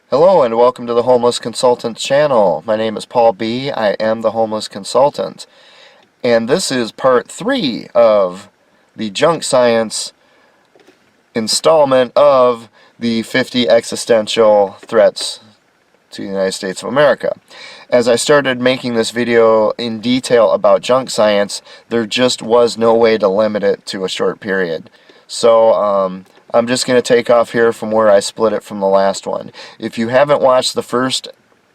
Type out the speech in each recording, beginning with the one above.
Hello and welcome to the Homeless Consultant channel. My name is Paul B. I am the Homeless Consultant. And this is part 3 of the junk science installment of the 50 existential threats to the United States of America. As I started making this video in detail about junk science, there just was no way to limit it to a short period. So I'm just going to take off here from where I split it from the last one. If you haven't watched the first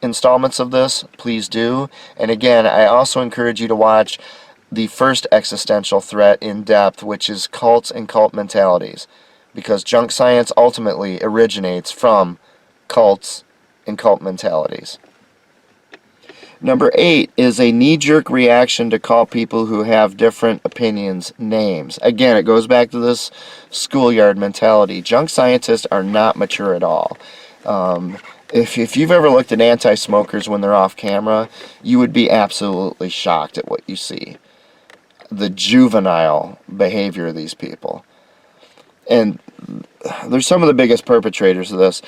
installments of this, please do. And again, I also encourage you to watch the first existential threat in depth, which is cults and cult mentalities. Because junk science ultimately originates from cults and cult mentalities. Number 8 is a knee-jerk reaction to call people who have different opinions names. Again, it goes back to this schoolyard mentality. Junk scientists are not mature at all. If you've ever looked at anti-smokers when they're off camera, you would be absolutely shocked at what you see. The juvenile behavior of these people. And they're some of the biggest perpetrators of this.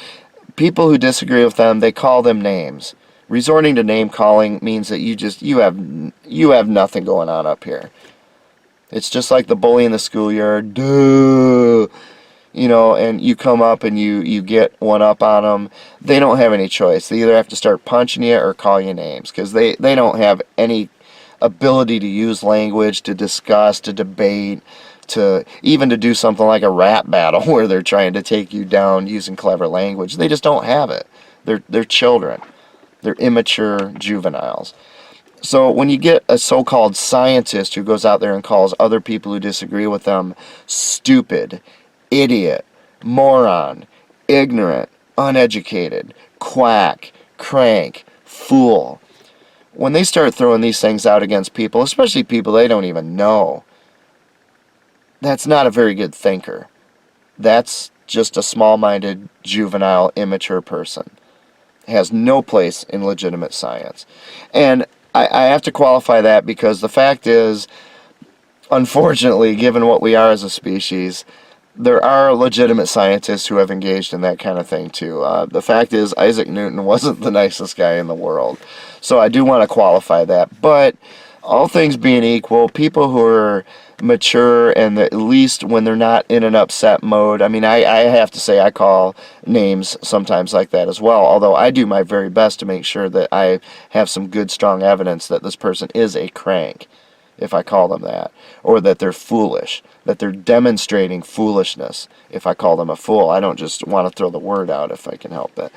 People who disagree with them, they call them names. Resorting to name calling means that you have nothing going on up here. It's just like the bully in the schoolyard, duh, you know, and you come up and you get one up on them. They don't have any choice. They either have to start punching you or call you names because they don't have any ability to use language, to discuss, to debate, to even to do something like a rap battle where they're trying to take you down using clever language. They just don't have it. They're children. They're immature juveniles. So when you get a so-called scientist who goes out there and calls other people who disagree with them stupid, idiot, moron, ignorant, uneducated, quack, crank, fool, when they start throwing these things out against people, especially people they don't even know, that's not a very good thinker. That's just a small-minded, juvenile, immature person. Has no place in legitimate science. And I have to qualify that because the fact is, unfortunately, given what we are as a species, there are legitimate scientists who have engaged in that kind of thing too. The fact is, Isaac Newton wasn't the nicest guy in the world. So I do want to qualify that. But all things being equal, people who are mature and at least when they're not in an upset mode, I mean, I have to say I call names sometimes like that as well, although I do my very best to make sure that I have some good strong evidence that this person is a crank if I call them that, or that they're foolish, that they're demonstrating foolishness if I call them a fool. I don't just want to throw the word out if I can help it.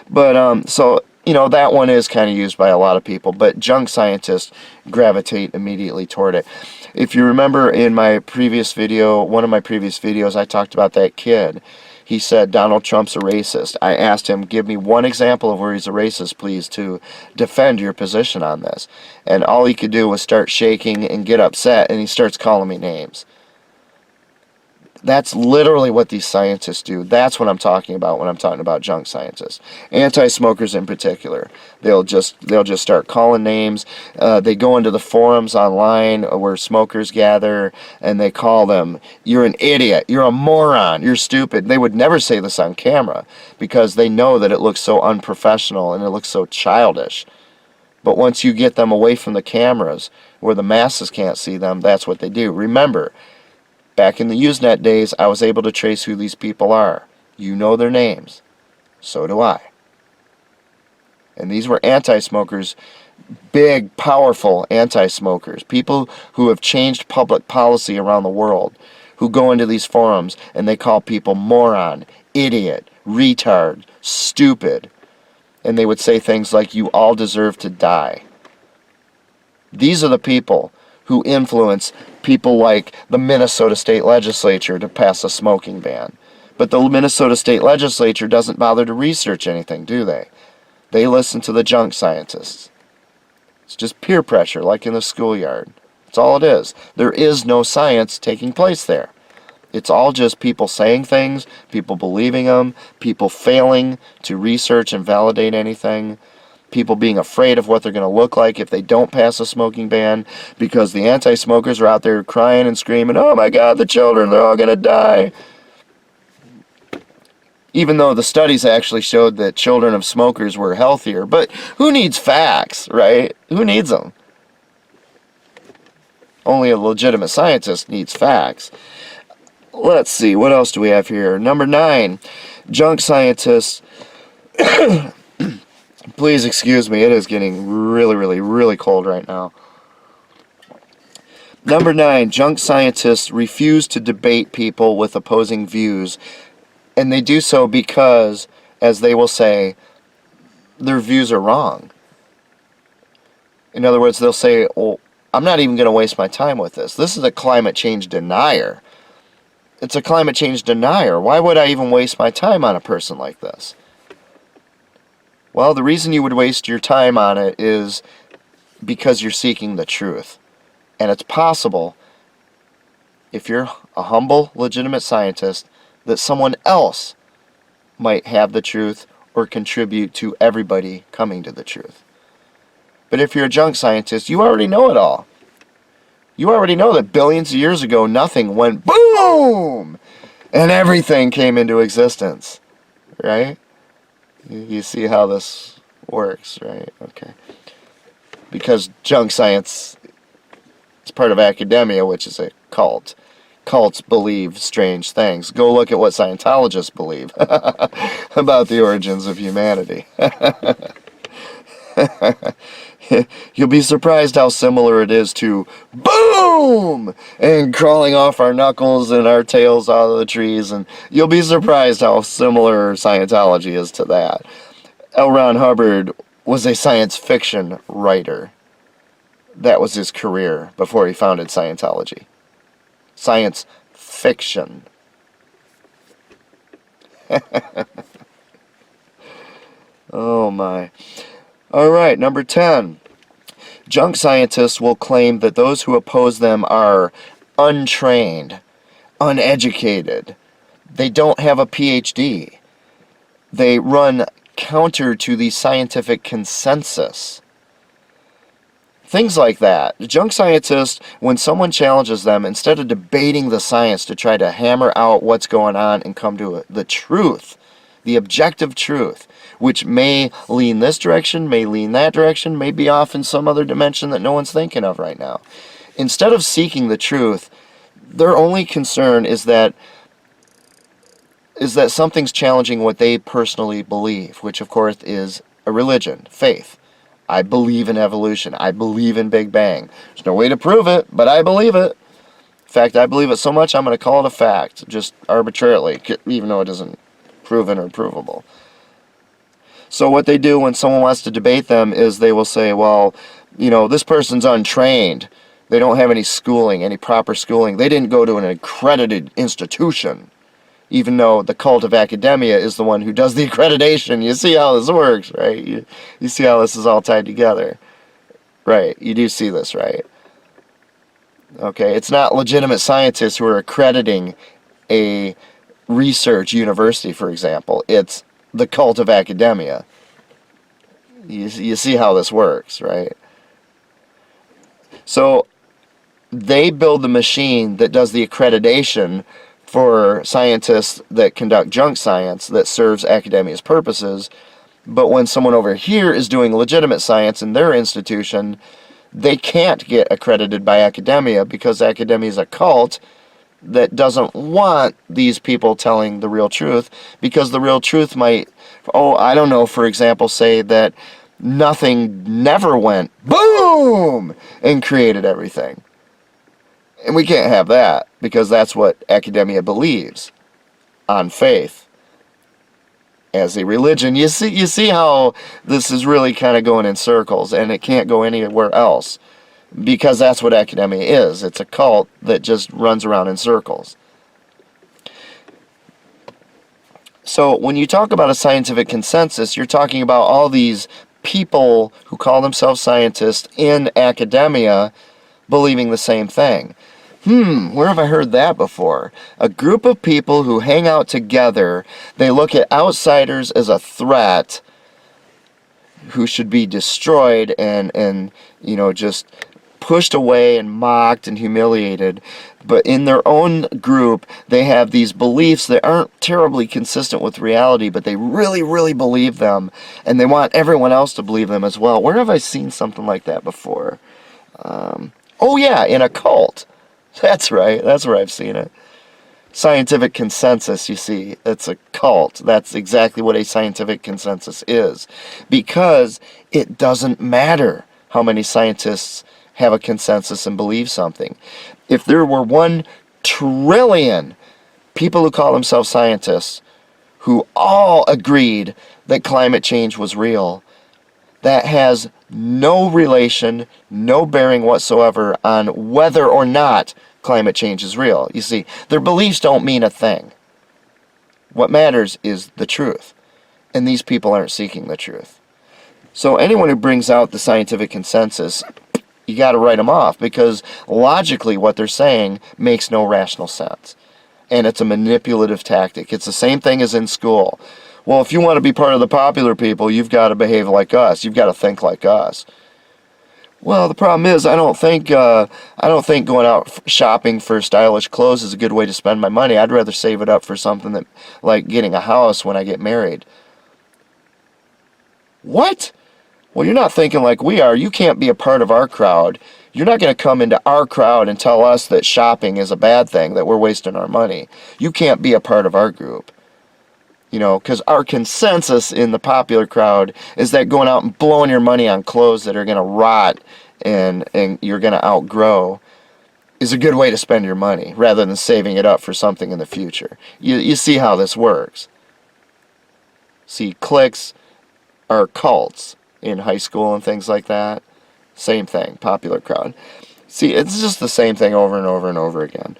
But so you know, that one is kind of used by a lot of people, but junk scientists gravitate immediately toward it. If you remember in my previous video, one of my previous videos, I talked about that kid. He said Donald Trump's a racist. I asked him, give me one example of where he's a racist, please, to defend your position on this. And all he could do was start shaking and get upset, and he starts calling me names. That's literally what these scientists do. That's what I'm talking about when I'm talking about junk scientists. Anti-smokers in particular. They'll just start calling names. They go into the forums online where smokers gather and they call them, you're an idiot, you're a moron, you're stupid. They would never say this on camera because they know that it looks so unprofessional and it looks so childish. But once you get them away from the cameras where the masses can't see them, that's what they do. Remember, back in the Usenet days, I was able to trace who these people are. You know their names. So do I. And these were anti-smokers, big, powerful anti-smokers, people who have changed public policy around the world, who go into these forums and they call people moron, idiot, retard, stupid. And they would say things like, you all deserve to die. These are the people who influence people like the Minnesota State Legislature to pass a smoking ban. But the Minnesota State Legislature doesn't bother to research anything, do they? They listen to the junk scientists. It's just peer pressure, like in the schoolyard. That's all it is. There is no science taking place there. It's all just people saying things, people believing them, people failing to research and validate anything, people being afraid of what they're going to look like if they don't pass a smoking ban because the anti-smokers are out there crying and screaming, oh my God, the children, they're all going to die. even though the studies actually showed that children of smokers were healthier. But who needs facts, right? Who needs them? Only a legitimate scientist needs facts. Let's see, what else do we have here? Number 9, junk scientists. Please excuse me, it is getting really cold right now. Number 9, junk scientists refuse to debate people with opposing views, and they do so because, as they will say, their views are wrong. In other words, they'll say, well, I'm not even going to waste my time with this. This is a climate change denier. It's a climate change denier. Why would I even waste my time on a person like this? Well, the reason you would waste your time on it is because you're seeking the truth. And it's possible, if you're a humble, legitimate scientist, that someone else might have the truth or contribute to everybody coming to the truth. But if you're a junk scientist, you already know it all. You already know that billions of years ago, nothing went boom, and everything came into existence, right? You see how this works, right? Okay. Because junk science is part of academia, which is a cult. Cults believe strange things. Go look at what Scientologists believe about the origins of humanity. You'll be surprised how similar it is to boom and crawling off our knuckles and our tails out of the trees, and you'll be surprised how similar Scientology is to that. L. Ron Hubbard was a science fiction writer. That was his career before he founded Scientology. Science fiction. Oh my. Alright, number 10. Junk scientists will claim that those who oppose them are untrained, uneducated. They don't have a PhD. They run counter to the scientific consensus. Things like that. Junk scientists, when someone challenges them, instead of debating the science to try to hammer out what's going on and come to the truth, the objective truth, which may lean this direction, may lean that direction, may be off in some other dimension that no one's thinking of right now. Instead of seeking the truth, their only concern is that something's challenging what they personally believe, which of course is a religion, faith. I believe in evolution. I believe in Big Bang. There's no way to prove it, but I believe it. In fact, I believe it so much I'm going to call it a fact, just arbitrarily, even though it isn't proven or provable. So what they do when someone wants to debate them is they will say, well, you know, this person's untrained. They don't have any schooling, any proper schooling. They didn't go to an accredited institution, even though the cult of academia is the one who does the accreditation. You see how this works, right? You see how this is all tied together. Right, you do see this, right? Okay, it's not legitimate scientists who are accrediting a research university, for example. It's the cult of academia. You see how this works, right? So they build the machine that does the accreditation for scientists that conduct junk science that serves academia's purposes. But when someone over here is doing legitimate science in their institution, they can't get accredited by academia because academia is a cult that doesn't want these people telling the real truth, because the real truth might, I don't know, for example, say that nothing never went boom and created everything. And we can't have that, because that's what academia believes on faith as a religion. You see how this is really kind of going in circles, and it can't go anywhere else, because that's what academia is. It's a cult that just runs around in circles. So when you talk about a scientific consensus, you're talking about all these people who call themselves scientists in academia believing the same thing. Where have I heard that before? A group of people who hang out together, they look at outsiders as a threat who should be destroyed and you know, just pushed away and mocked and humiliated. But in their own group, they have these beliefs that aren't terribly consistent with reality, but they really, really believe them, and they want everyone else to believe them as well. Where have I seen something like that before? Oh yeah, in a cult. That's right, that's where I've seen it. Scientific consensus, you see, it's a cult. That's exactly what a scientific consensus is. Because it doesn't matter how many scientists have a consensus and believe something. If there were 1 trillion people who call themselves scientists who all agreed that climate change was real, that has no relation, no bearing whatsoever on whether or not climate change is real. You see, their beliefs don't mean a thing. What matters is the truth. And these people aren't seeking the truth. So anyone who brings out the scientific consensus, you got to write them off, because logically what they're saying makes no rational sense. And it's a manipulative tactic. It's the same thing as in school. Well, if you want to be part of the popular people, you've got to behave like us. You've got to think like us. Well, the problem is, I don't think going out shopping for stylish clothes is a good way to spend my money. I'd rather save it up for something that, like getting a house when I get married. What? Well, you're not thinking like we are. You can't be a part of our crowd. You're not going to come into our crowd and tell us that shopping is a bad thing, that we're wasting our money. You can't be a part of our group. You know, because our consensus in the popular crowd is that going out and blowing your money on clothes that are going to rot and you're going to outgrow is a good way to spend your money, rather than saving it up for something in the future. You see how this works. See, cliques are cults in high school and things like that. Same thing, popular crowd. See, it's just the same thing over and over and over again.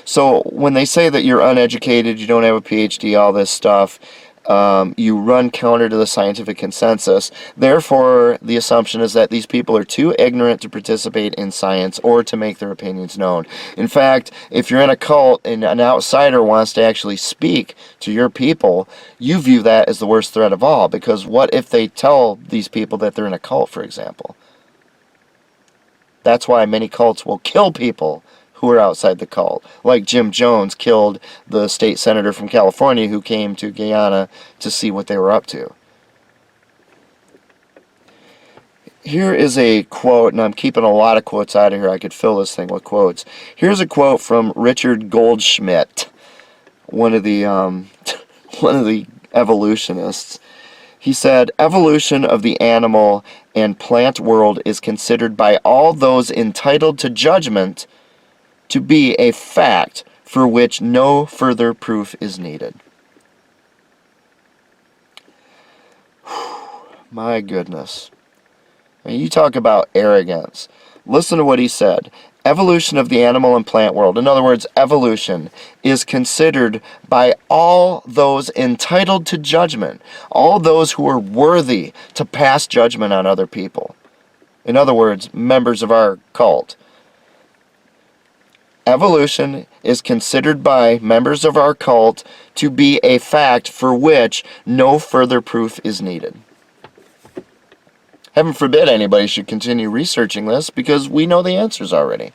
So when they say that you're uneducated, you don't have a PhD, all this stuff, you run counter to the scientific consensus. Therefore, the assumption is that these people are too ignorant to participate in science or to make their opinions known. In fact, if you're in a cult and an outsider wants to actually speak to your people, you view that as the worst threat of all, because what if they tell these people that they're in a cult, for example? That's why many cults will kill people who are outside the cult. Like Jim Jones killed the state senator from California who came to Guyana to see what they were up to. Here is a quote, and I'm keeping a lot of quotes out of here. I could fill this thing with quotes. Here's a quote from Richard Goldschmidt, one of the evolutionists. He said, "Evolution of the animal and plant world is considered by all those entitled to judgment to be a fact for which no further proof is needed." My goodness. I mean, you talk about arrogance. Listen to what he said. Evolution of the animal and plant world, in other words, evolution, is considered by all those entitled to judgment, all those who are worthy to pass judgment on other people. In other words, members of our cult. Evolution is considered by members of our cult to be a fact for which no further proof is needed. Heaven forbid anybody should continue researching this, because we know the answers already.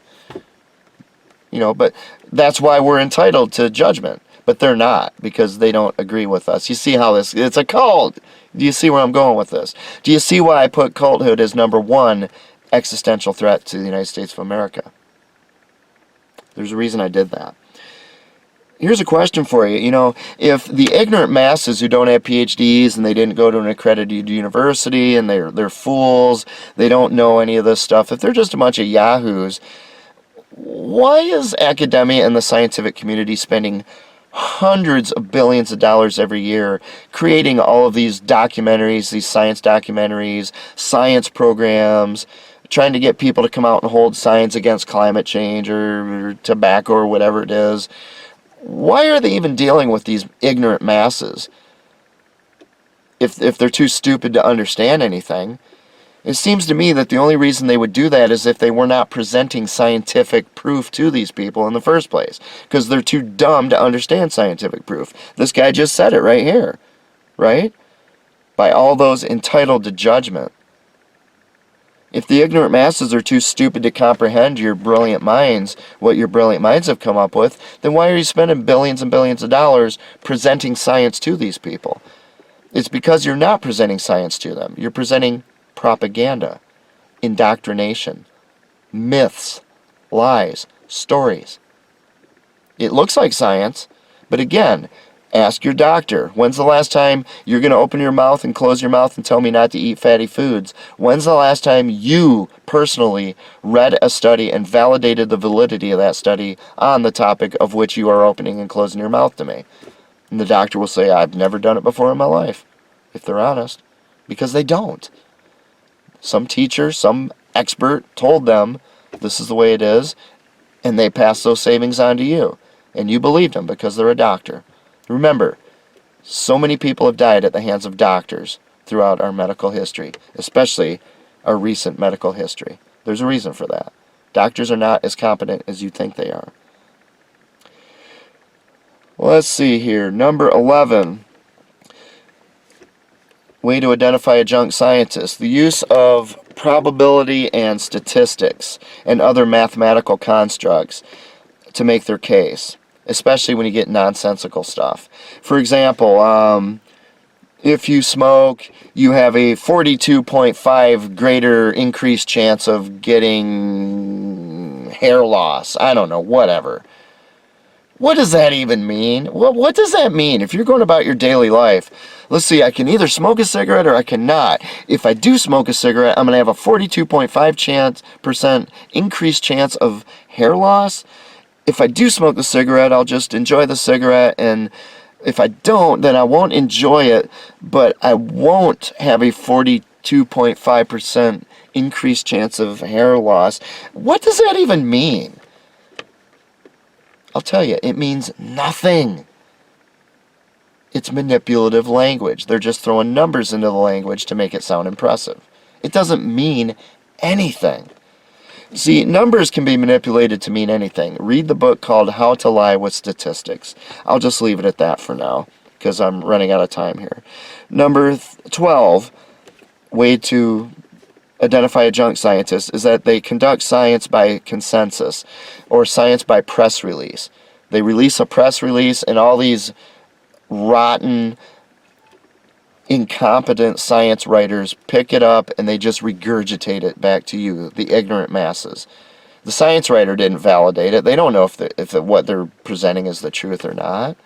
You know, but that's why we're entitled to judgment. But they're not, because they don't agree with us. You see how this, it's a cult. Do you see where I'm going with this? Do you see why I put culthood as #1 existential threat to the United States of America? There's a reason I did that. Here's a question for you. You know, if the ignorant masses who don't have PhDs and they didn't go to an accredited university and they're fools, they don't know any of this stuff, if they're just a bunch of yahoos, why is academia and the scientific community spending hundreds of billions of dollars every year creating all of these documentaries, these science documentaries, science programs, trying to get people to come out and hold signs against climate change or tobacco or whatever it is? Why are they even dealing with these ignorant masses if they're too stupid to understand anything? It seems to me that the only reason they would do that is if they were not presenting scientific proof to these people in the first place, because they're too dumb to understand scientific proof. This guy just said it right here, right? By all those entitled to judgment. If the ignorant masses are too stupid to comprehend your brilliant minds, what your brilliant minds have come up with, then why are you spending billions and billions of dollars presenting science to these people? It's because you're not presenting science to them. You're presenting propaganda, indoctrination, myths, lies, stories. It looks like science, but again, ask your doctor. When's the last time you're going to open your mouth and close your mouth and tell me not to eat fatty foods? When's the last time you personally read a study and validated the validity of that study on the topic of which you are opening and closing your mouth to me? And the doctor will say, I've never done it before in my life, if they're honest, because they don't. Some teacher, some expert told them this is the way it is, and they passed those savings on to you. And you believed them because they're a doctor. Remember, so many people have died at the hands of doctors throughout our medical history, especially our recent medical history. There's a reason for that. Doctors are not as competent as you think they are. Let's see here. Number 11. Way to identify a junk scientist. The use of probability and statistics and other mathematical constructs to make their case, especially when you get nonsensical stuff. For example, if you smoke, you have a 42.5 greater increased chance of getting hair loss. I don't know, whatever. What does that even mean? What does that mean? If you're going about your daily life, let's see, I can either smoke a cigarette or I cannot. If I do smoke a cigarette, I'm going to have a 42.5% increased chance of hair loss. If I do smoke the cigarette, I'll just enjoy the cigarette, and if I don't, then I won't enjoy it, but I won't have a 42.5% increased chance of hair loss. What does that even mean? I'll tell you, it means nothing. It's manipulative language. They're just throwing numbers into the language to make it sound impressive. It doesn't mean anything. See, numbers can be manipulated to mean anything. Read the book called How to Lie with Statistics. I'll just leave it at that for now, because I'm running out of time here. Number 12, way to identify a junk scientist, is that they conduct science by consensus, or science by press release. They release a press release, and all these rotten, incompetent science writers pick it up and they just regurgitate it back to you, the ignorant masses. The science writer didn't validate it. They don't know if what they're presenting is the truth or not.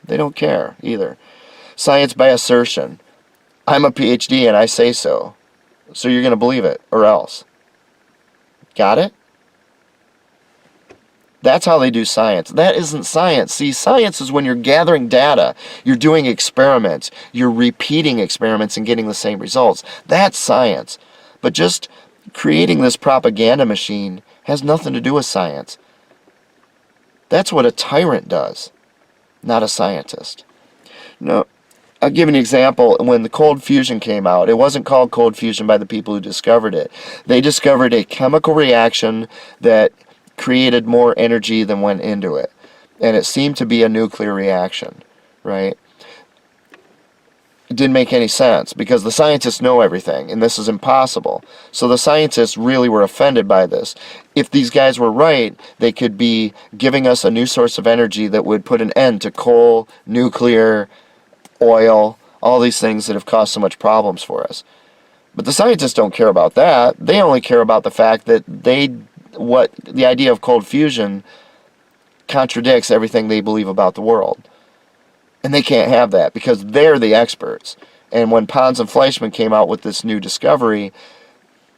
They don't care either. Science by assertion. I'm a PhD and I say so. So you're going to believe it, or else. Got it? That's how they do science. That isn't science. See, science is when you're gathering data, you're doing experiments, you're repeating experiments and getting the same results. That's science. But just creating this propaganda machine has nothing to do with science. That's what a tyrant does, not a scientist. No. I'll give an example. When the cold fusion came out, it wasn't called cold fusion by the people who discovered it. They discovered a chemical reaction that created more energy than went into it. And it seemed to be a nuclear reaction, right? It didn't make any sense because the scientists know everything, and this is impossible. So the scientists really were offended by this. If these guys were right, they could be giving us a new source of energy that would put an end to coal, nuclear, oil, all these things that have caused so much problems for us. But the scientists don't care about that. They only care about the fact that the idea of cold fusion contradicts everything they believe about the world. And they can't have that because they're the experts. And when Pons and Fleischmann came out with this new discovery,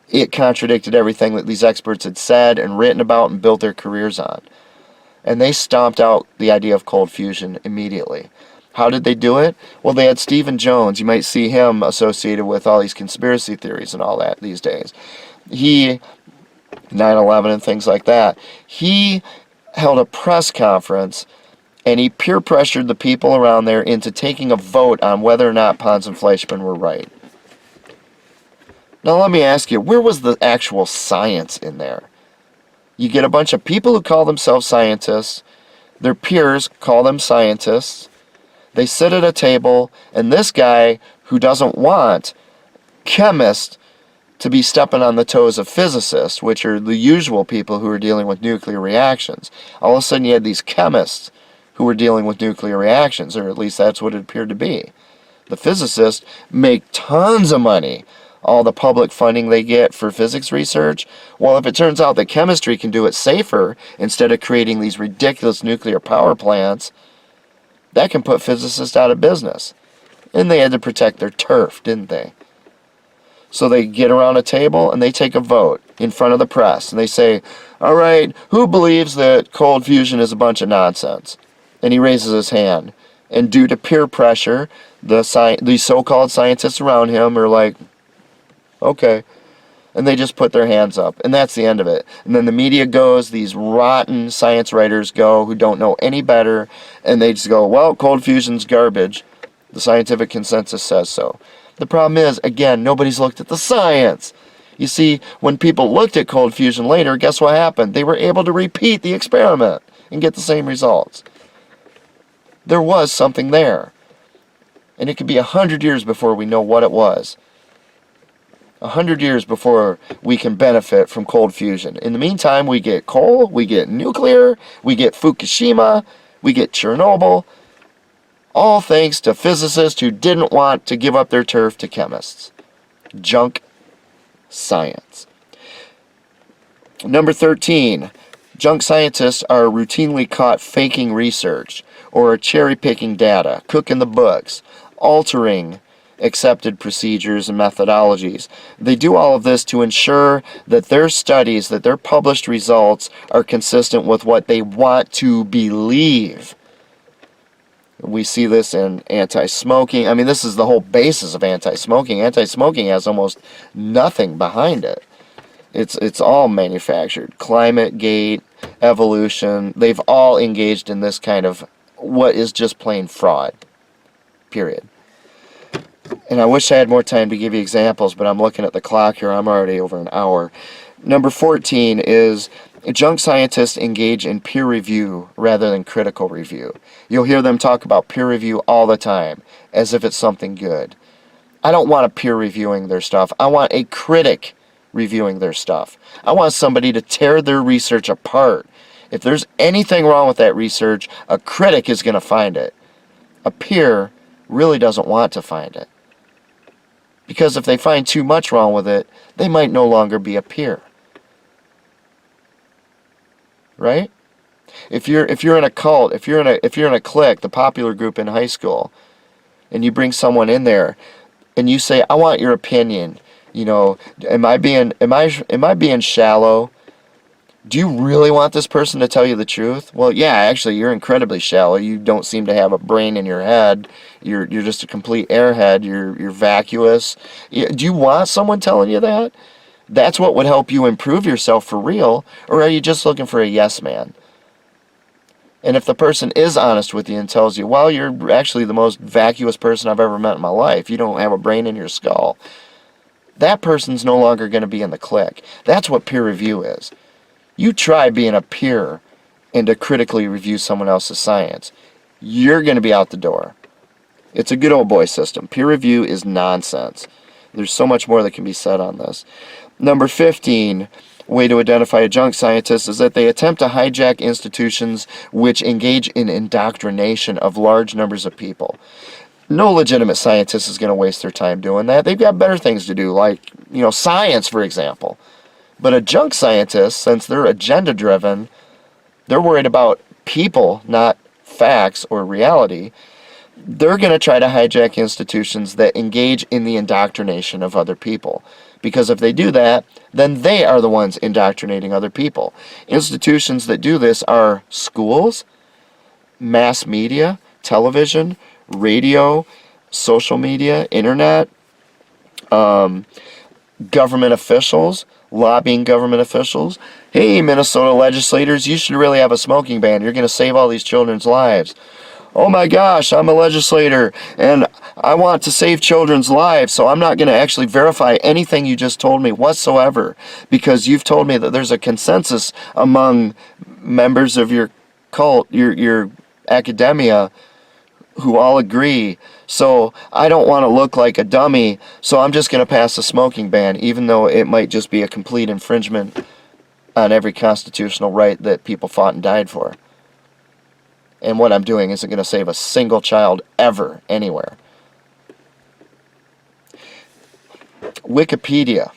it contradicted everything that these experts had said and written about and built their careers on. And they stomped out the idea of cold fusion immediately. How did they do it? Well, they had Stephen Jones. You might see him associated with all these conspiracy theories and all that these days. 9/11 and things like that. He held a press conference and he peer pressured the people around there into taking a vote on whether or not Pons and Fleischmann were right. Now let me ask you, where was the actual science in there? You get a bunch of people who call themselves scientists, their peers call them scientists, they sit at a table, and this guy who doesn't want chemists to be stepping on the toes of physicists, which are the usual people who are dealing with nuclear reactions. All of a sudden you had these chemists who were dealing with nuclear reactions, or at least that's what it appeared to be. The physicists make tons of money. All the public funding they get for physics research. Well, if it turns out that chemistry can do it safer instead of creating these ridiculous nuclear power plants, that can put physicists out of business. And they had to protect their turf, didn't they? So they get around a table and they take a vote in front of the press. And they say, all right, who believes that cold fusion is a bunch of nonsense? And he raises his hand. And due to peer pressure, the so-called scientists around him are like, okay. And they just put their hands up. And that's the end of it. And then the media goes, these rotten science writers go who don't know any better. And they just go, well, cold fusion's garbage. The scientific consensus says so. The problem is, again, nobody's looked at the science. You see, when people looked at cold fusion later, guess what happened? They were able to repeat the experiment and get the same results. There was something there. And it could be 100 years before we know what it was. 100 years before we can benefit from cold fusion. In the meantime, we get coal, we get nuclear, we get Fukushima, we get Chernobyl. All thanks to physicists who didn't want to give up their turf to chemists. Junk science. Number 13. Junk scientists are routinely caught faking research or cherry-picking data, cooking the books, altering accepted procedures and methodologies. They do all of this to ensure that their studies, that their published results are consistent with what they want to believe. We see this in anti-smoking. I mean, this is the whole basis of anti-smoking. Anti-smoking has almost nothing behind it. It's all manufactured. ClimateGate, evolution, they've all engaged in this kind of what is just plain fraud. Period. And I wish I had more time to give you examples, but I'm looking at the clock here. I'm already over an hour. Number 14 is junk scientists engage in peer review rather than critical review. You'll hear them talk about peer review all the time, as if it's something good. I don't want a peer reviewing their stuff. I want a critic reviewing their stuff. I want somebody to tear their research apart. If there's anything wrong with that research, a critic is going to find it. A peer really doesn't want to find it. Because if they find too much wrong with it, they might no longer be a peer. Right? If you're in a cult, if you're in a clique, the popular group in high school, and you bring someone in there and you say, I want your opinion, you know, am I being shallow? Do you really want this person to tell you the truth? Well, yeah, actually you're incredibly shallow. You don't seem to have a brain in your head. You're just a complete airhead. You're vacuous. Do you want someone telling you that? That's what would help you improve yourself for real, or are you just looking for a yes man? And if the person is honest with you and tells you, well, you're actually the most vacuous person I've ever met in my life, you don't have a brain in your skull, that person's no longer going to be in the clique. That's what peer review is. You try being a peer and to critically review someone else's science, you're going to be out the door. It's a good old boy system. Peer review is nonsense. There's so much more that can be said on this. Number 15, way to identify a junk scientist is that they attempt to hijack institutions which engage in indoctrination of large numbers of people. No legitimate scientist is going to waste their time doing that. They've got better things to do, like, you know, science, for example. But a junk scientist, since they're agenda-driven, they're worried about people, not facts or reality. They're going to try to hijack institutions that engage in the indoctrination of other people. Because if they do that, then they are the ones indoctrinating other people. Institutions that do this are schools, mass media, television, radio, social media, internet, government officials, lobbying government officials. Hey, Minnesota legislators, you should really have a smoking ban. You're going to save all these children's lives. Oh my gosh, I'm a legislator and I want to save children's lives, so I'm not going to actually verify anything you just told me whatsoever, because you've told me that there's a consensus among members of your cult, your academia, who all agree So I don't want to look like a dummy, so I'm just going to pass a smoking ban, even though it might just be a complete infringement on every constitutional right that people fought and died for. And what I'm doing isn't going to save a single child ever, anywhere. Wikipedia.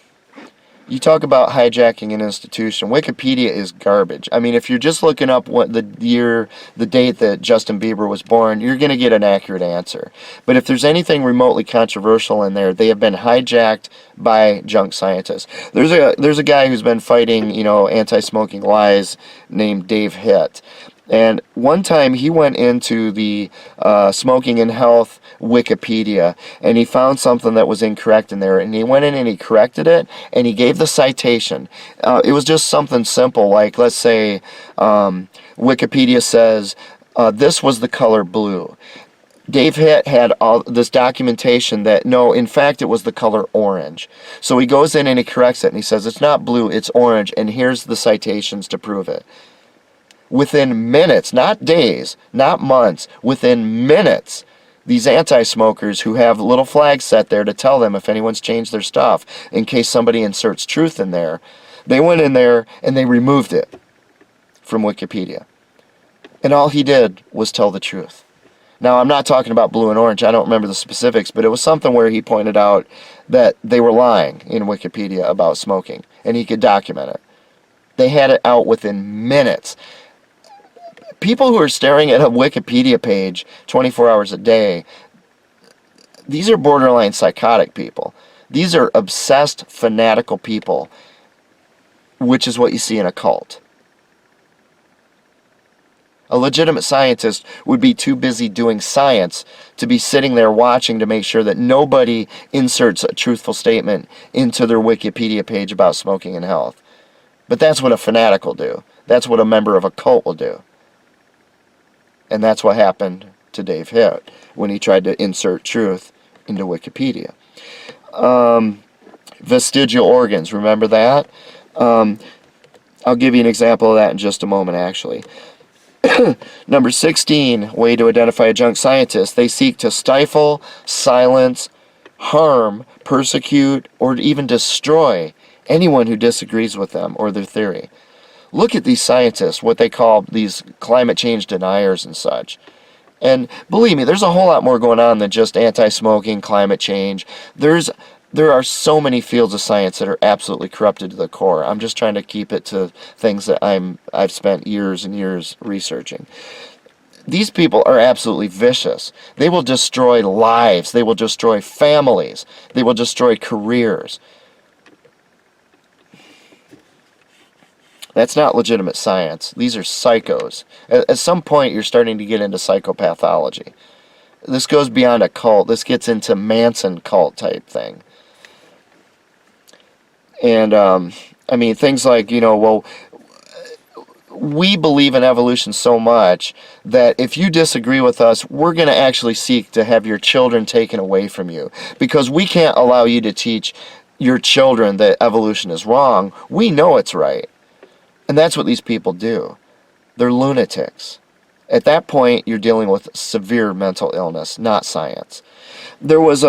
You talk about hijacking an institution. Wikipedia is garbage. I mean, if you're just looking up what the date that Justin Bieber was born, you're going to get an accurate answer. But if there's anything remotely controversial in there, they have been hijacked by junk scientists. There's a guy who's been fighting, anti-smoking lies named Dave Hitt. And one time he went into the Smoking and Health Wikipedia and he found something that was incorrect in there, and he went in and he corrected it and he gave the citation. It was just something simple, like, let's say Wikipedia says this was the color blue. Dave Hitt had all this documentation that, no, in fact, it was the color orange. So he goes in and he corrects it and he says it's not blue, it's orange, and here's the citations to prove it. Within minutes, not days, not months, within minutes, these anti-smokers who have little flags set there to tell them if anyone's changed their stuff, in case somebody inserts truth in there, they went in there and they removed it from Wikipedia. And all he did was tell the truth. Now, I'm not talking about blue and orange. I don't remember the specifics, but it was something where he pointed out that they were lying in Wikipedia about smoking, and he could document it. They had it out within minutes. People who are staring at a Wikipedia page 24 hours a day, these are borderline psychotic people. These are obsessed, fanatical people, which is what you see in a cult. A legitimate scientist would be too busy doing science to be sitting there watching to make sure that nobody inserts a truthful statement into their Wikipedia page about smoking and health. But that's what a fanatic will do. That's what a member of a cult will do. And that's what happened to Dave Hitt when he tried to insert truth into Wikipedia. Vestigial organs, remember that? I'll give you an example of that in just a moment, actually. Number 16, way to identify a junk scientist. They seek to stifle, silence, harm, persecute, or even destroy anyone who disagrees with them or their theory. Look at these scientists, what they call these climate change deniers and such. And believe me, there's a whole lot more going on than just anti-smoking, climate change. There are so many fields of science that are absolutely corrupted to the core. I'm just trying to keep it to things that I've spent years and years researching. These people are absolutely vicious. They will destroy lives. They will destroy families. They will destroy careers. That's not legitimate science. These are psychos. At some point, you're starting to get into psychopathology. This goes beyond a cult. This gets into Manson cult type thing. And, I mean, things like, we believe in evolution so much that if you disagree with us, we're going to actually seek to have your children taken away from you. Because we can't allow you to teach your children that evolution is wrong. We know it's right. And that's what these people do. They're lunatics. At that point, you're dealing with severe mental illness, not science. There was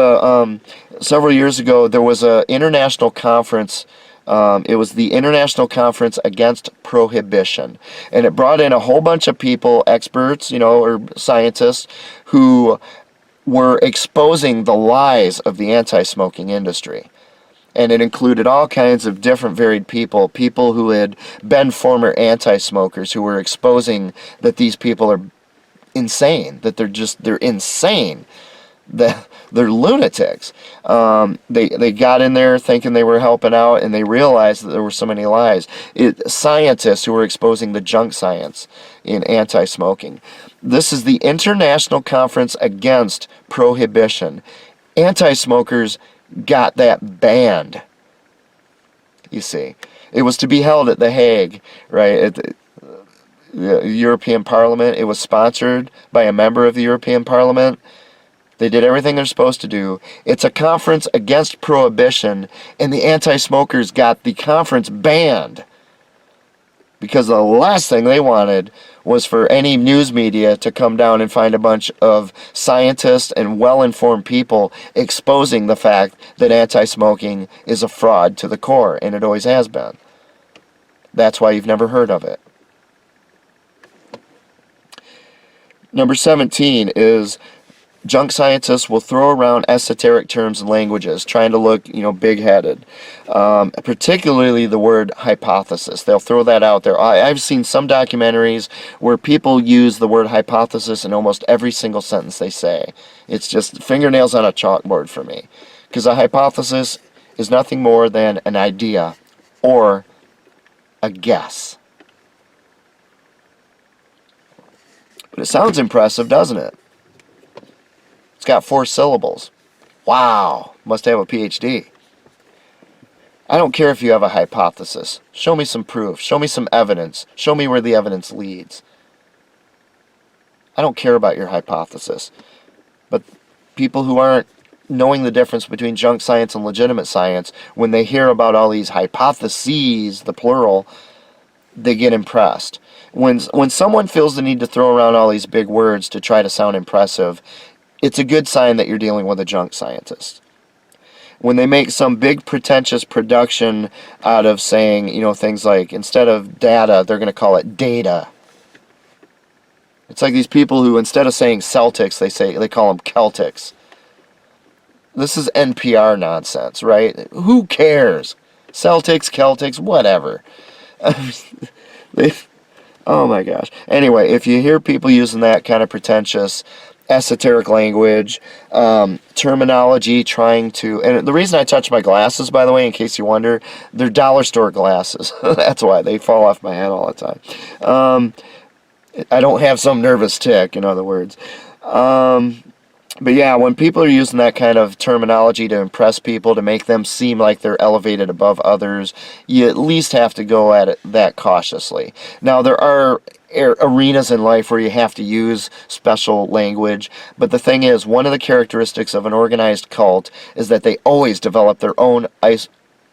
several years ago, there was an international conference. It was the International Conference Against Prohibition. And it brought in a whole bunch of people, experts, or scientists, who were exposing the lies of the anti-smoking industry. And it included all kinds of different varied people who had been former anti-smokers who were exposing that these people are insane, that they're insane, that they're lunatics. They got in there thinking they were helping out, and they realized that there were so many lies. Scientists who were exposing the junk science in anti-smoking. This is the International Conference Against Prohibition. Anti-smokers got that banned. You see, it was to be held at The Hague, right, at the European Parliament. It was sponsored by a member of the European Parliament. They did everything they're supposed to do. It's a conference against prohibition, and the anti-smokers got the conference banned. because the last thing they wanted was for any news media to come down and find a bunch of scientists and well-informed people exposing the fact that anti-smoking is a fraud to the core, and it always has been. That's why you've never heard of it. Number 17 is junk scientists will throw around esoteric terms and languages, trying to look, big-headed. Particularly the word hypothesis. They'll throw that out there. I've seen some documentaries where people use the word hypothesis in almost every single sentence they say. It's just fingernails on a chalkboard for me. Because a hypothesis is nothing more than an idea or a guess. But it sounds impressive, doesn't it? It's got 4 syllables. Wow, must have a PhD. I don't care if you have a hypothesis. Show me some proof. Show me some evidence. Show me where the evidence leads. I don't care about your hypothesis. But people who aren't knowing the difference between junk science and legitimate science, when they hear about all these hypotheses, the plural, they get impressed. When someone feels the need to throw around all these big words to try to sound impressive, it's a good sign that you're dealing with a junk scientist. When they make some big pretentious production out of saying, things like, instead of data, they're going to call it data. It's like these people who, instead of saying Celtics, they call them Celtics. This is NPR nonsense, right? Who cares? Celtics, Celtics, whatever. Oh my gosh. Anyway, if you hear people using that kind of pretentious esoteric language, terminology, trying to, and the reason I touch my glasses, by the way, in case you wonder, they're dollar store glasses. That's why they fall off my head all the time. I don't have some nervous tick, in other words. But yeah, when people are using that kind of terminology to impress people, to make them seem like they're elevated above others, you at least have to go at it that cautiously. Now, there are arenas in life where you have to use special language, but the thing is, one of the characteristics of an organized cult is that they always develop their own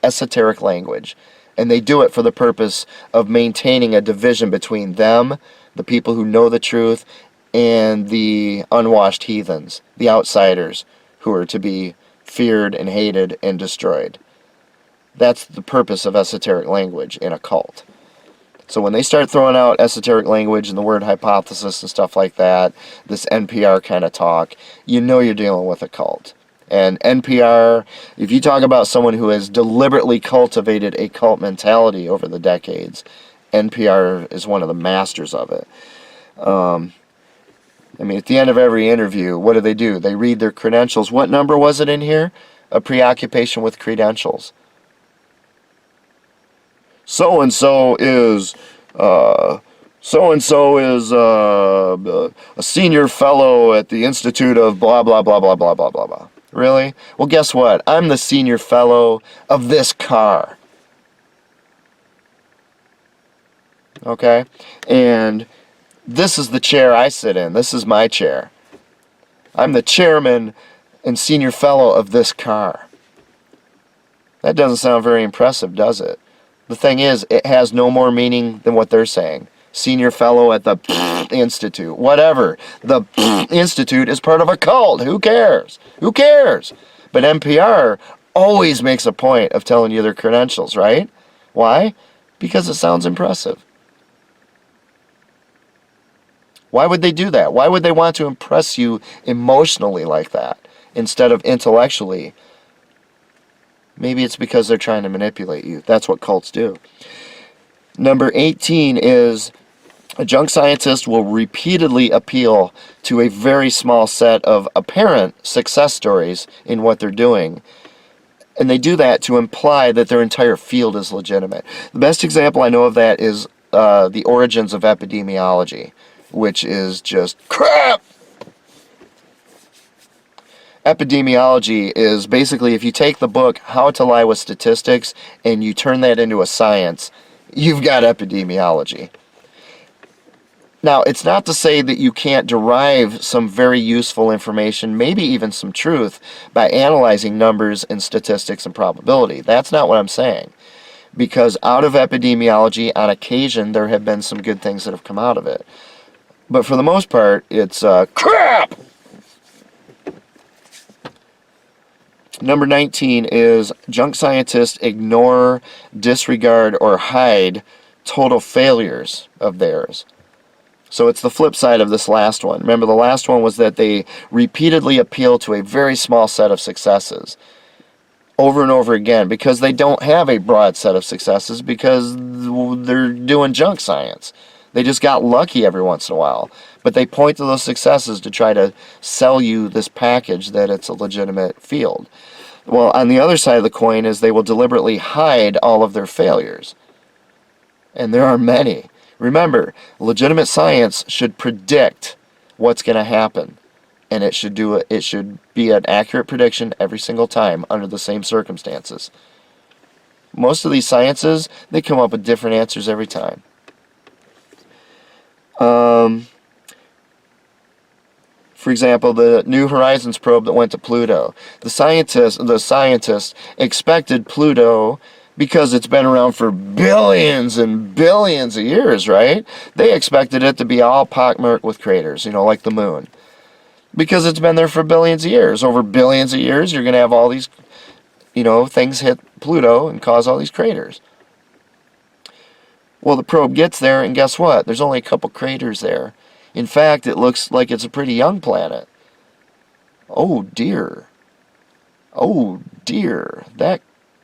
esoteric language, and they do it for the purpose of maintaining a division between them, the people who know the truth, and the unwashed heathens, the outsiders, who are to be feared and hated and destroyed. That's the purpose of esoteric language in a cult. So when they start throwing out esoteric language and the word hypothesis and stuff like that, this NPR kind of talk, you know you're dealing with a cult. And NPR, if you talk about someone who has deliberately cultivated a cult mentality over the decades, NPR is one of the masters of it. At the end of every interview, what do? They read their credentials. What number was it in here? A preoccupation with credentials. So-and-so is a senior fellow at the Institute of blah, blah, blah, blah, blah, blah, blah, blah. Really? Well, guess what? I'm the senior fellow of this car. Okay? And this is the chair I sit in. This is my chair. I'm the chairman and senior fellow of this car. That doesn't sound very impressive, does it? The thing is, it has no more meaning than what they're saying. Senior fellow at the institute. Whatever. The institute is part of a cult. Who cares? Who cares? But NPR always makes a point of telling you their credentials, right? Why? Because it sounds impressive. Why would they do that? Why would they want to impress you emotionally like that instead of intellectually? Maybe it's because they're trying to manipulate you. That's what cults do. Number 18 is a junk scientist will repeatedly appeal to a very small set of apparent success stories in what they're doing. And they do that to imply that their entire field is legitimate. The best example I know of that is the origins of epidemiology, which is just crap. Epidemiology is basically, if you take the book How to Lie with Statistics and you turn that into a science, you've got epidemiology. Now, it's not to say that you can't derive some very useful information, maybe even some truth, by analyzing numbers and statistics and probability. That's not what I'm saying. because out of epidemiology, on occasion, there have been some good things that have come out of it. But for the most part, it's crap! Number 19 is junk scientists ignore, disregard, or hide total failures of theirs. So it's the flip side of this last one. Remember, the last one was that they repeatedly appeal to a very small set of successes over and over again because they don't have a broad set of successes because they're doing junk science. They just got lucky every once in a while. But they point to those successes to try to sell you this package that it's a legitimate field. Well, on the other side of the coin is they will deliberately hide all of their failures. And there are many. Remember, legitimate science should predict what's going to happen. And it should be an accurate prediction every single time under the same circumstances. Most of these sciences, they come up with different answers every time. For example, the New Horizons probe that went to Pluto. The scientists expected Pluto, because it's been around for billions and billions of years, right? They expected it to be all pockmarked with craters, like the moon. Because it's been there for billions of years. Over billions of years, you're going to have all these, things hit Pluto and cause all these craters. Well, the probe gets there, and guess what? There's only a couple craters there. In fact, it looks like it's a pretty young planet. Oh, dear. Oh, dear. That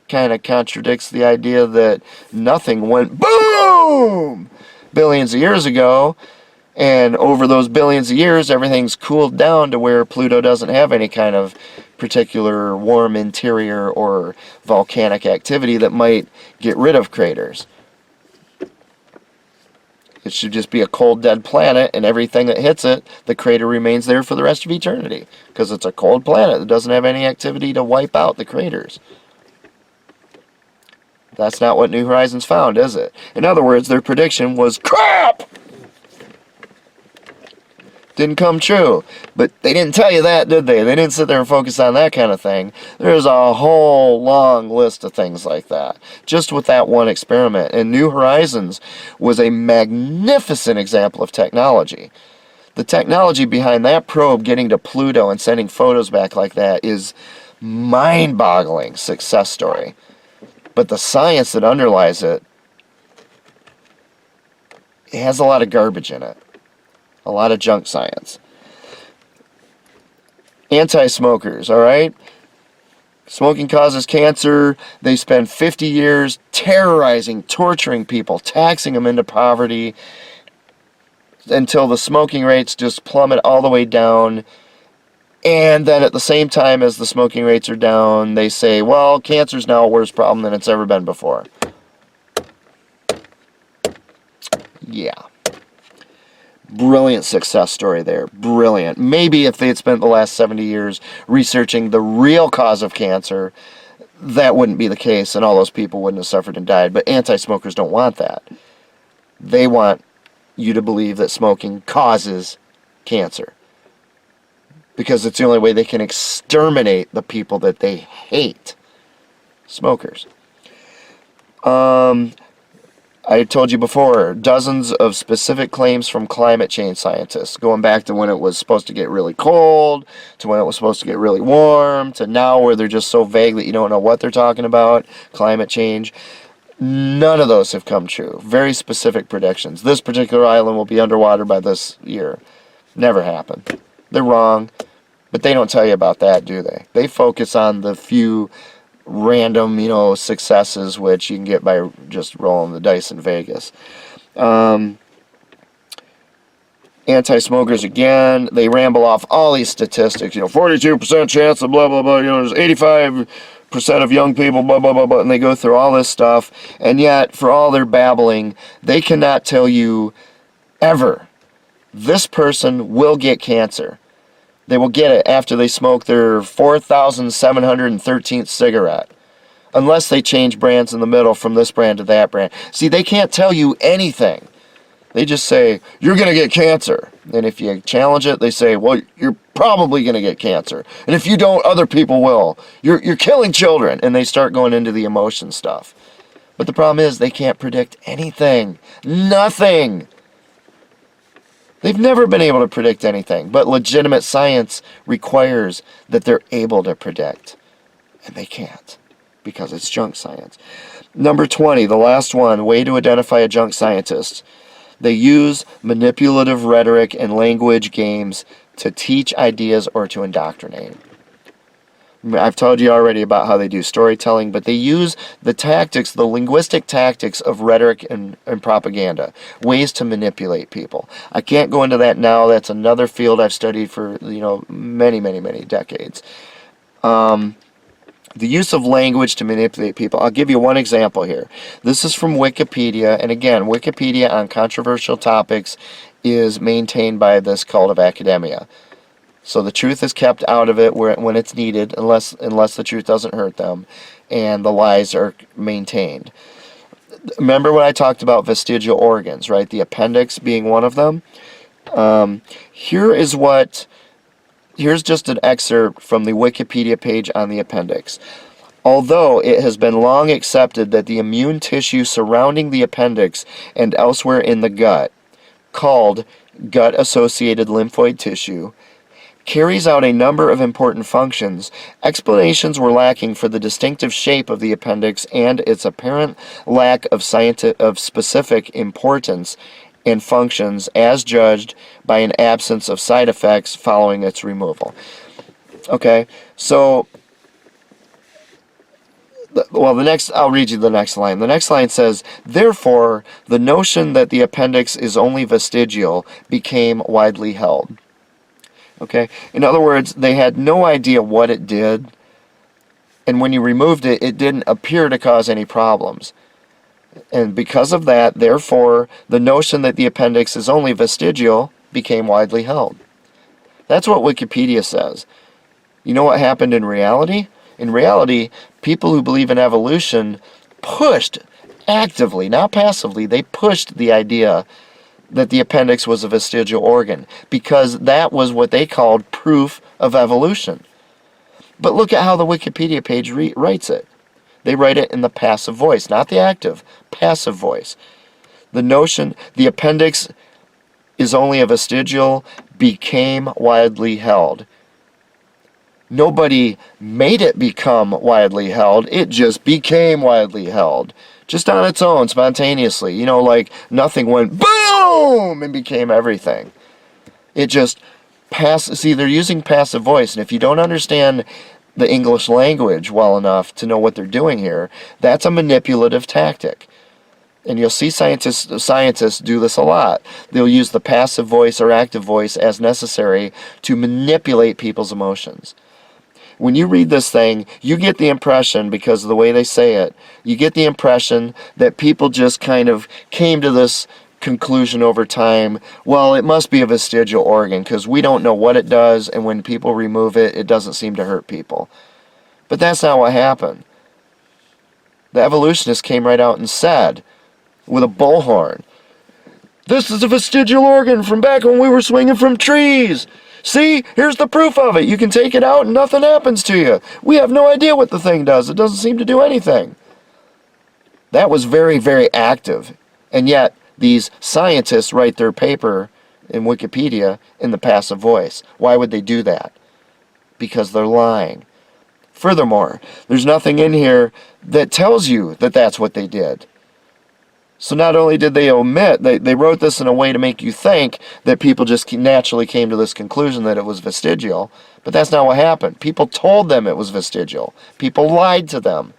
kind of contradicts the idea that nothing went boom billions of years ago, and over those billions of years, everything's cooled down to where Pluto doesn't have any kind of particular warm interior or volcanic activity that might get rid of craters. It should just be a cold, dead planet, and everything that hits it, the crater remains there for the rest of eternity, because it's a cold planet that doesn't have any activity to wipe out the craters. That's not what New Horizons found, is it? In other words, their prediction was crap! Didn't come true. But they didn't tell you that, did they? They didn't sit there and focus on that kind of thing. There's a whole long list of things like that, just with that one experiment. And New Horizons was a magnificent example of technology. The technology behind that probe getting to Pluto and sending photos back like that is mind-boggling success story. But the science that underlies it, it has a lot of garbage in it. A lot of junk science. Anti-smokers, all right? Smoking causes cancer. They spend 50 years terrorizing, torturing people, taxing them into poverty until the smoking rates just plummet all the way down. And then at the same time as the smoking rates are down, they say, well, cancer's now a worse problem than it's ever been before. Yeah. Brilliant success story there. Brilliant. Maybe if they had spent the last 70 years researching the real cause of cancer, that wouldn't be the case and all those people wouldn't have suffered and died. But anti-smokers don't want that. They want you to believe that smoking causes cancer, because it's the only way they can exterminate the people that they hate. Smokers. I told you before, dozens of specific claims from climate change scientists, going back to when it was supposed to get really cold, to when it was supposed to get really warm, to now where they're just so vague that you don't know what they're talking about, climate change. None of those have come true. Very specific predictions. This particular island will be underwater by this year. Never happened. They're wrong, but they don't tell you about that, do they? They focus on the few random, successes which you can get by just rolling the dice in Vegas. Anti-smokers, again, they ramble off all these statistics, 42% chance of blah, blah, blah, there's 85% of young people, blah, blah, blah, blah, and they go through all this stuff, and yet, for all their babbling, they cannot tell you ever, this person will get cancer. They will get it after they smoke their 4,713th cigarette. Unless they change brands in the middle from this brand to that brand. See, they can't tell you anything. They just say, you're going to get cancer. And if you challenge it, they say, well, you're probably going to get cancer. And if you don't, other people will. You're killing children. And they start going into the emotion stuff. But the problem is they can't predict anything. Nothing. They've never been able to predict anything. But legitimate science requires that they're able to predict. And they can't, because it's junk science. Number 20, the last one, way to identify a junk scientist. They use manipulative rhetoric and language games to teach ideas or to indoctrinate. I've told you already about how they do storytelling, but they use the tactics, the linguistic tactics of rhetoric and propaganda, ways to manipulate people. I can't go into that now. That's another field I've studied for many, many, many decades. The use of language to manipulate people. I'll give you one example here. This is from Wikipedia, and again, Wikipedia on controversial topics is maintained by this cult of academia. So the truth is kept out of it when it's needed, unless the truth doesn't hurt them, and the lies are maintained. Remember when I talked about vestigial organs, right? The appendix being one of them. Here's just an excerpt from the Wikipedia page on the appendix. Although it has been long accepted that the immune tissue surrounding the appendix and elsewhere in the gut, called gut-associated lymphoid tissue, carries out a number of important functions, explanations were lacking for the distinctive shape of the appendix and its apparent lack of specific importance and functions as judged by an absence of side effects following its removal. Okay, so, I'll read you the next line. The next line says, therefore, the notion that the appendix is only vestigial became widely held. Okay, in other words, they had no idea what it did, and when you removed it, it didn't appear to cause any problems. And because of that, therefore, the notion that the appendix is only vestigial became widely held. That's what Wikipedia says. You know what happened in reality? In reality, people who believe in evolution pushed actively, not passively, they pushed the idea that the appendix was a vestigial organ, because that was what they called proof of evolution. But look at how the Wikipedia page writes it. They write it in the passive voice, not the active, passive voice. The notion the appendix is only a vestigial became widely held. Nobody made it become widely held, it just became widely held. Just on its own, spontaneously. Like nothing went boom and became everything. It just see, they're using passive voice, and if you don't understand the English language well enough to know what they're doing here, that's a manipulative tactic. And you'll see scientists do this a lot. They'll use the passive voice or active voice as necessary to manipulate people's emotions. When you read this thing, you get the impression, because of the way they say it, you get the impression that people just kind of came to this conclusion over time, well, it must be a vestigial organ, because we don't know what it does, and when people remove it, it doesn't seem to hurt people. But that's not what happened. The evolutionists came right out and said, with a bullhorn, this is a vestigial organ from back when we were swinging from trees. See, here's the proof of it. You can take it out and nothing happens to you. We have no idea what the thing does. It doesn't seem to do anything. That was very, very active. And yet, these scientists write their paper in Wikipedia in the passive voice. Why would they do that? Because they're lying. Furthermore, there's nothing in here that tells you that that's what they did. So not only did they omit, they wrote this in a way to make you think that people just naturally came to this conclusion that it was vestigial, but that's not what happened. People told them it was vestigial. People lied to them,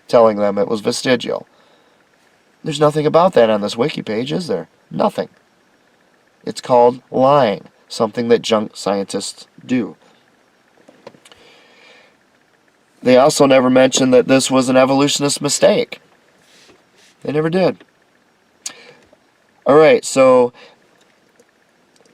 telling them it was vestigial. There's nothing about that on this wiki page, is there? Nothing. It's called lying, something that junk scientists do. They also never mentioned that this was an evolutionist mistake. They never did. Alright, so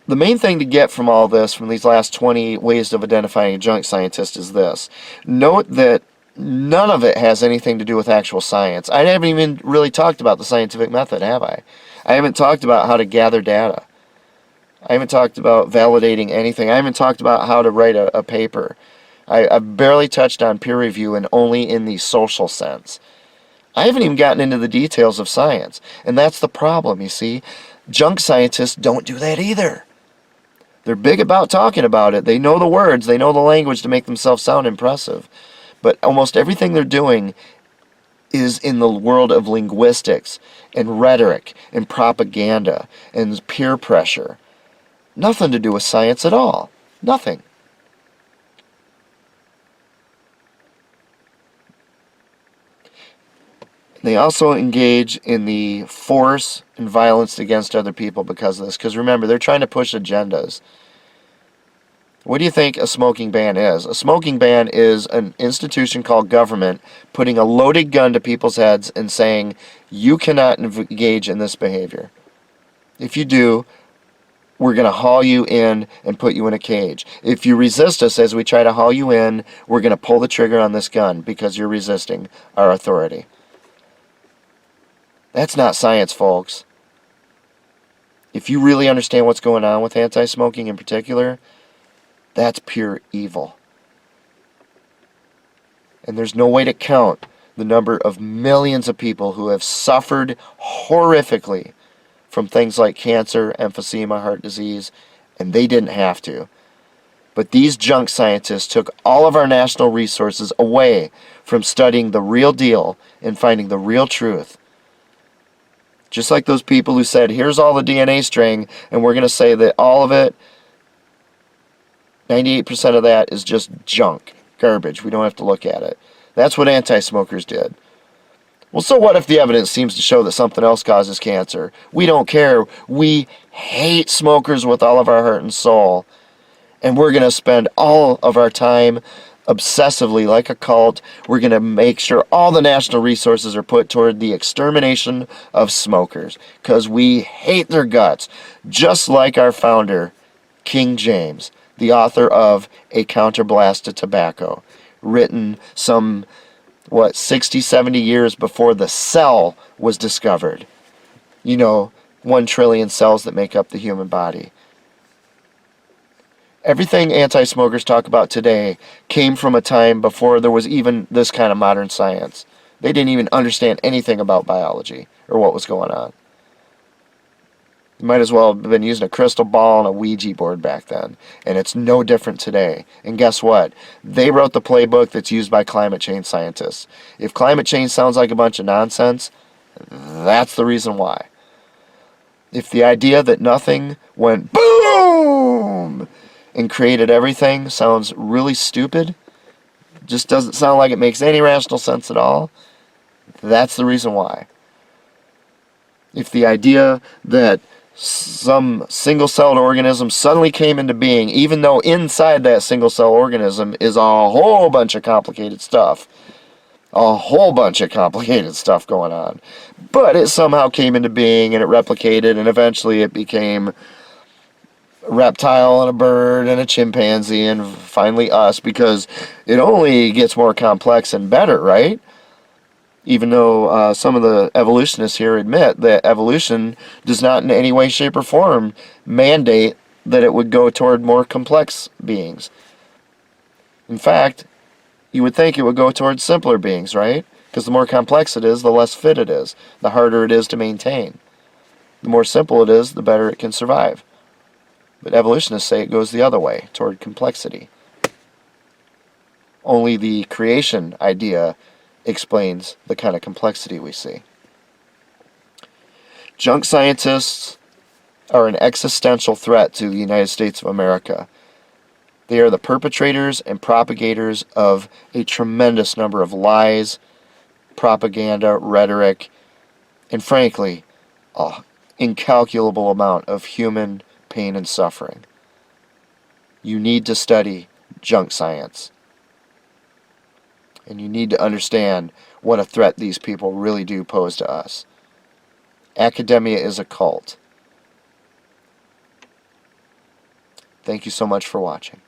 the main thing to get from all this, from these last 20 ways of identifying a junk scientist, is this. Note that none of it has anything to do with actual science. I haven't even really talked about the scientific method, have I? I haven't talked about how to gather data. I haven't talked about validating anything. I haven't talked about how to write a paper. I've barely touched on peer review, and only in the social sense. I haven't even gotten into the details of science. And that's the problem, you see. Junk scientists don't do that either. They're big about talking about it. They know the words, they know the language to make themselves sound impressive. But almost everything they're doing is in the world of linguistics and rhetoric and propaganda and peer pressure. Nothing to do with science at all. Nothing. They also engage in the force and violence against other people because of this. Because remember, they're trying to push agendas. What do you think a smoking ban is? A smoking ban is an institution called government putting a loaded gun to people's heads and saying, you cannot engage in this behavior. If you do, we're going to haul you in and put you in a cage. If you resist us as we try to haul you in, we're going to pull the trigger on this gun because you're resisting our authority. That's not science, folks. If you really understand what's going on with anti-smoking in particular, that's pure evil. And there's no way to count the number of millions of people who have suffered horrifically from things like cancer, emphysema, heart disease, and they didn't have to. But these junk scientists took all of our national resources away from studying the real deal and finding the real truth. Just like those people who said, here's all the DNA string, and we're going to say that all of it, 98% of that is just junk, garbage. We don't have to look at it. That's what anti-smokers did. Well, so what if the evidence seems to show that something else causes cancer? We don't care. We hate smokers with all of our heart and soul. And we're going to spend all of our time obsessively, like a cult. We're going to make sure all the national resources are put toward the extermination of smokers because we hate their guts, just like our founder, King James, the author of A Counterblast to Tobacco, written some, 60, 70 years before the cell was discovered. 1 trillion cells that make up the human body. Everything anti-smokers talk about today came from a time before there was even this kind of modern science. They didn't even understand anything about biology or what was going on. You might as well have been using a crystal ball and a Ouija board back then. And it's no different today. And guess what? They wrote the playbook that's used by climate change scientists. If climate change sounds like a bunch of nonsense, that's the reason why. If the idea that nothing went boom and created everything sounds really stupid, just doesn't sound like it makes any rational sense at all, that's the reason why. If the idea that some single-celled organism suddenly came into being, even though inside that single-cell organism is a whole bunch of complicated stuff, going on, but it somehow came into being and it replicated and eventually it became a reptile and a bird and a chimpanzee and finally us, because it only gets more complex and better, right? Even though some of the evolutionists here admit that evolution does not in any way, shape, or form mandate that it would go toward more complex beings. In fact, you would think it would go towards simpler beings, right? Because the more complex it is, the less fit it is, the harder it is to maintain. The more simple it is, the better it can survive. But evolutionists say it goes the other way, toward complexity. Only the creation idea explains the kind of complexity we see. Junk scientists are an existential threat to the United States of America. They are the perpetrators and propagators of a tremendous number of lies, propaganda, rhetoric, and frankly, an incalculable amount of human pain and suffering. You need to study junk science. And you need to understand what a threat these people really do pose to us. Academia is a cult. Thank you so much for watching.